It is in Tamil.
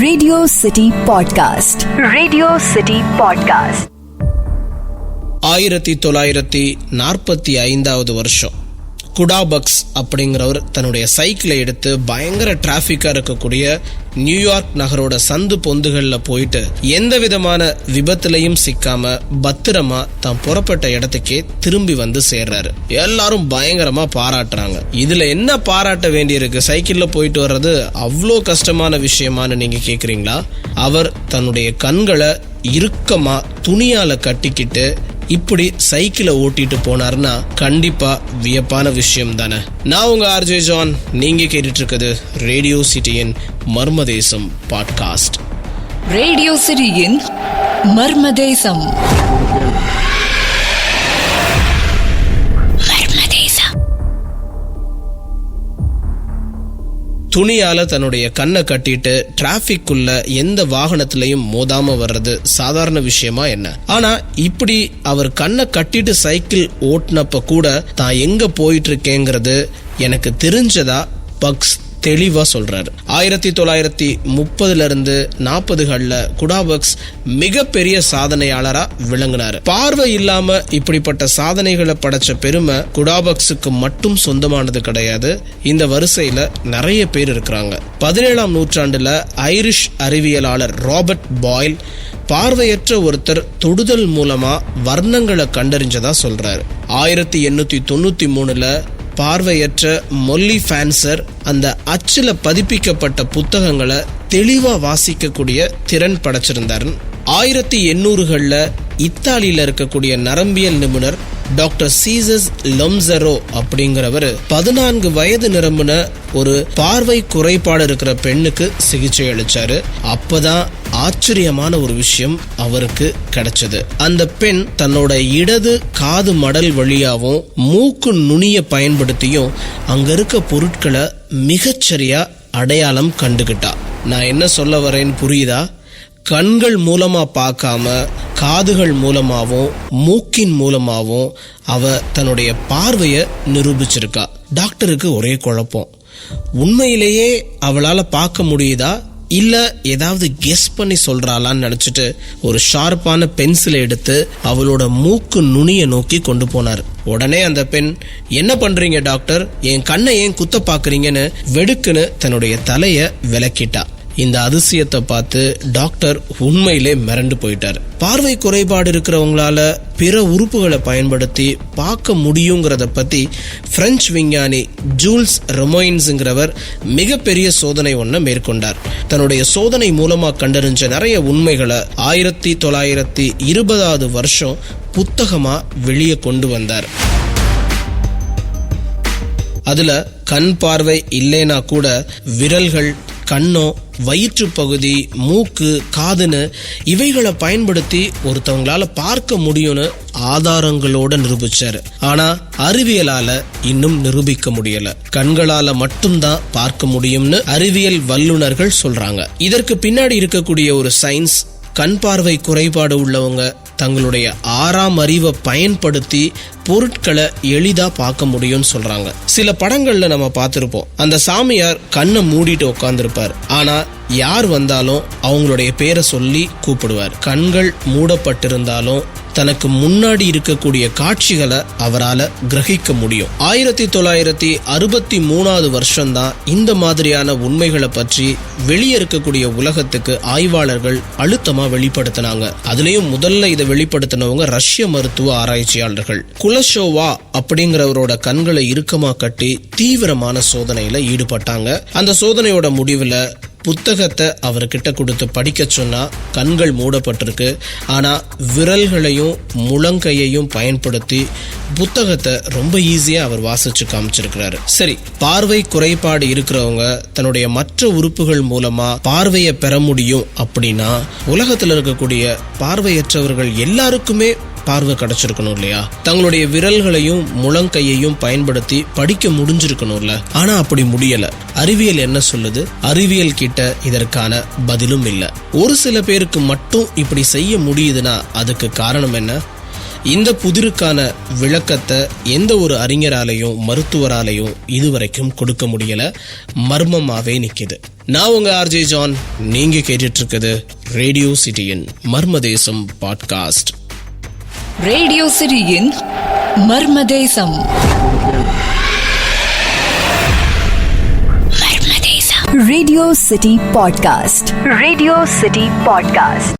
Radio city podcast. Radio city podcast 1945 வருஷம் குடாபக்ஸ் அப்படிங்கிறவர் தன்னுடைய சைக்கிளை எடுத்து பயங்கர டிராபிக்கா இருக்கக்கூடிய நியூயார்க் நகரோட சந்து பொந்துகள்ல போயிட்டு எந்த விதமான விபத்துலையும் சிக்காம பத்திரமா தான் புறப்பட்ட இடத்துக்கே திரும்பி வந்து சேர்றாரு. எல்லாரும் பயங்கரமா பாராட்டுறாங்க. இதுல என்ன பாராட்ட வேண்டியிருக்கு? சைக்கிள்ல போயிட்டு வர்றது அவ்வளோ கஷ்டமான விஷயமானு நீங்க கேக்குறீங்களா? அவர் தன்னுடைய கண்களை இறுக்கமா துணியால கட்டிக்கிட்டு இப்படி சைக்கிளை ஓட்டிட்டு போனார்னா கண்டிப்பா வியப்பான விஷயம் தானே. நான் உங்க ஆர்ஜே ஜான், நீங்க கேட்டுட்டு இருக்குது ரேடியோ சிட்டியின் மர்மதேசம் பாட்காஸ்ட். ரேடியோ சிட்டியின் மர்மதேசம். துணியால தன்னுடைய கண்ணை கட்டிட்டு டிராபிக்குள்ள எந்த வாகனத்திலையும் மோதாம வர்றது சாதாரண விஷயமா என்ன? ஆனா இப்படி அவர் கண்ணை கட்டிட்டு சைக்கிள் ஓட்டுனப்ப கூட தான் எங்க போயிட்டு இருக்கேங்கிறது எனக்கு தெரிஞ்சதா பக்ஸ் தெளிவா சொல்றாரு. 1930 இருந்து 40 குடாபக்ஸ் மிகப்பெரிய சாதனையாளரா விளங்கினாரு. பார்வை இல்லாம இப்படிப்பட்ட சாதனைகளை படைச்ச பெருமை குடாபக்ஸுக்கு மட்டும் சொந்தமானது கிடையாது. இந்த வரிசையில நிறைய பேர் இருக்கிறாங்க. 17ஆம் நூற்றாண்டுல ஐரிஷ் அறிவியலாளர் ராபர்ட் பாயில் பார்வையற்ற ஒருத்தர் தொடுதல் மூலமா வர்ணங்களை கண்டறிஞ்சதா சொல்றாரு. 1893 பார்வையற்ற மொல்லி ஃபேன்சர் அந்த அச்சுல பதிப்பிக்கப்பட்ட புத்தகங்களை தெளிவா வாசிக்கக்கூடிய திறன் படைச்சிருந்தாரு. 1800 இத்தாலியில இருக்கக்கூடிய நரம்பியல் நிபுணர் டாக்டர் சீசஸ் லொம்சரோ அப்படிங்கிறவர் 14 வயது நிரம்பின ஒரு பார்வை குறைபாடு இருக்கிற பெண்ணுக்கு சிகிச்சை அளிச்சாரு. அப்பதான் ஆச்சரியமான ஒரு விஷயம் அவருக்கு கிடைச்சது. அந்த பெண் தன்னோட இடது காது மடல் வழியாவும் மூக்கு நுனிய பயன்படுத்தியும் அங்க இருக்க பொருட்களை மிகச்சரியா அடையாளம் கண்டுகிட்டா. நான் என்ன சொல்ல வரேன்னு புரியுதா? கண்கள் மூலமா பார்க்காம காதுகள் மூலமாவும் மூக்கின் மூலமாவும் அவ தன்னுடைய பார்வைய நிரூபிச்சிருக்கா. டாக்டருக்கு ஒரே குழப்பம். உண்மையிலேயே அவளால பார்க்க முடியுதா இல்ல ஏதாவது கெஸ் பண்ணி சொல்றாளான்னு நினைச்சிட்டு ஒரு ஷார்ப்பான பென்சிலை எடுத்து அவளோட மூக்கு நுனிய நோக்கி கொண்டு போனார். உடனே அந்த பெண், என்ன பண்றீங்க டாக்டர், என் கண்ணை ஏன் குத்த பாக்குறீங்கன்னு வெடுக்குன்னு தன்னுடைய தலைய விலக்கிட்டா. இந்த அதிசயத்தை பார்த்து டாக்டர் உண்மையிலே மிரண்டு போயிட்டார். பார்வை குறைபாடு இருக்கிறவங்களால பிற உறுப்புகளை பயன்படுத்தி பார்க்க முடியுங்கிறத பத்தி பிரெஞ்சு விஞ்ஞானி ஜூல்ஸ் ரெமோயின்ஸ்ங்கிறவர் மிகப்பெரிய சோதனை ஒன்றை மேற்கொண்டார். தன்னுடைய சோதனை மூலமா கண்டறிஞ்ச நிறைய உண்மைகளை 1920 வருஷம் புத்தகமா வெளியே கொண்டு வந்தார். அதுல கண் பார்வை இல்லைனா கூட விரல்கள், கண்ணோ, வயிற்று பகுதி, மூக்கு, காதுன்னு இவைகளை பயன்படுத்தி ஒருத்தவங்களால பார்க்க முடியும்னு ஆதாரங்களோட நிரூபிச்சாரு. ஆனா அறிவியலால இன்னும் நிரூபிக்க முடியல. கண்களால மட்டும்தான் பார்க்க முடியும்னு அறிவியல் வல்லுநர்கள் சொல்றாங்க. இதற்கு பின்னாடி இருக்கக்கூடிய ஒரு சயின்ஸ், கண் பார்வை குறைபாடு உள்ளவங்க தங்களுடைய 6ஆம் அறிவை பயன்படுத்தி பொருட்களை எளிதா பார்க்க முடியும்னு சொல்றாங்க. சில படங்கள்ல நம்ம பார்த்திருப்போம், அந்த சாமியார் கண்ணை மூடிட்டு உட்கார்ந்திருப்பார். ஆனா யார் வந்தாலும் அவங்களுடைய பேரை சொல்லி கூப்பிடுவார். கண்கள் மூடப்பட்டிருந்தாலும் தனக்கு முன்னாடி இருக்கக்கூடிய காட்சிகளை அவரால் கிரகிக்க முடியும். 1963 வருஷம்தான் இந்த மாதிரியான உண்மைகளை பற்றி வெளியே இருக்கக்கூடிய உலகத்துக்கு ஆய்வாளர்கள் அழுத்தமா வெளிப்படுத்தினாங்க. அதுலயும் முதல்ல இதை வெளிப்படுத்தினவங்க ரஷ்ய மருத்துவ ஆராய்ச்சியாளர்கள். குலஷோவா அப்படிங்கிறவரோட கண்களை இறுக்கமா கட்டி தீவிரமான சோதனையில ஈடுபட்டாங்க. அந்த சோதனையோட முடிவுல புத்தகத்தை அவர்கிட்ட கொடுத்து படிக்க சொன்னா கண்கள் மூடப்பட்டிருக்கு. ஆனா விரல்களையும் முழங்கையையும் பயன்படுத்தி புத்தகத்தை ரொம்ப ஈஸியா அவர் வாசிச்சு காமிச்சிருக்கிறாரு. சரி, பார்வை குறைபாடு இருக்கிறவங்க தன்னுடைய மற்ற உறுப்புகள் மூலமா பார்வையை பெற முடியும் அப்படின்னா உலகத்துல இருக்கக்கூடிய பார்வையற்றவர்கள் எல்லாருக்குமே பார்வை கிடைச்சிருக்கணும் இல்லையா? தங்களுடைய விரல்களையும் முழங்கையையும் பயன்படுத்தி படிக்க முடிஞ்சிருக்கணும்ல. ஆனா அப்படி முடியல. அறிவியல் என்ன சொல்லுது? அறிவியல் கிட்ட இதற்கான பதிலும் இல்ல. ஒரு சில பேருக்கு மட்டும் இப்படி செய்ய முடியுதுன்னா அதுக்கு காரணம் என்ன? இந்த புதிருக்கான விளக்கத்தை எந்த ஒரு அறிஞராலையும் மருத்துவராலையும் இதுவரைக்கும் கொடுக்க முடியல, மர்மமாவே நிக்குது. நான் உங்க ஆர்ஜே ஜான், நீங்க கேட்டுட்டு இருக்குது ரேடியோ சிட்டியின் மர்மதேசம் பாட்காஸ்ட். ரேடியோ சிட்டியின் Marmadesam. Radio city podcast. Radio city podcast.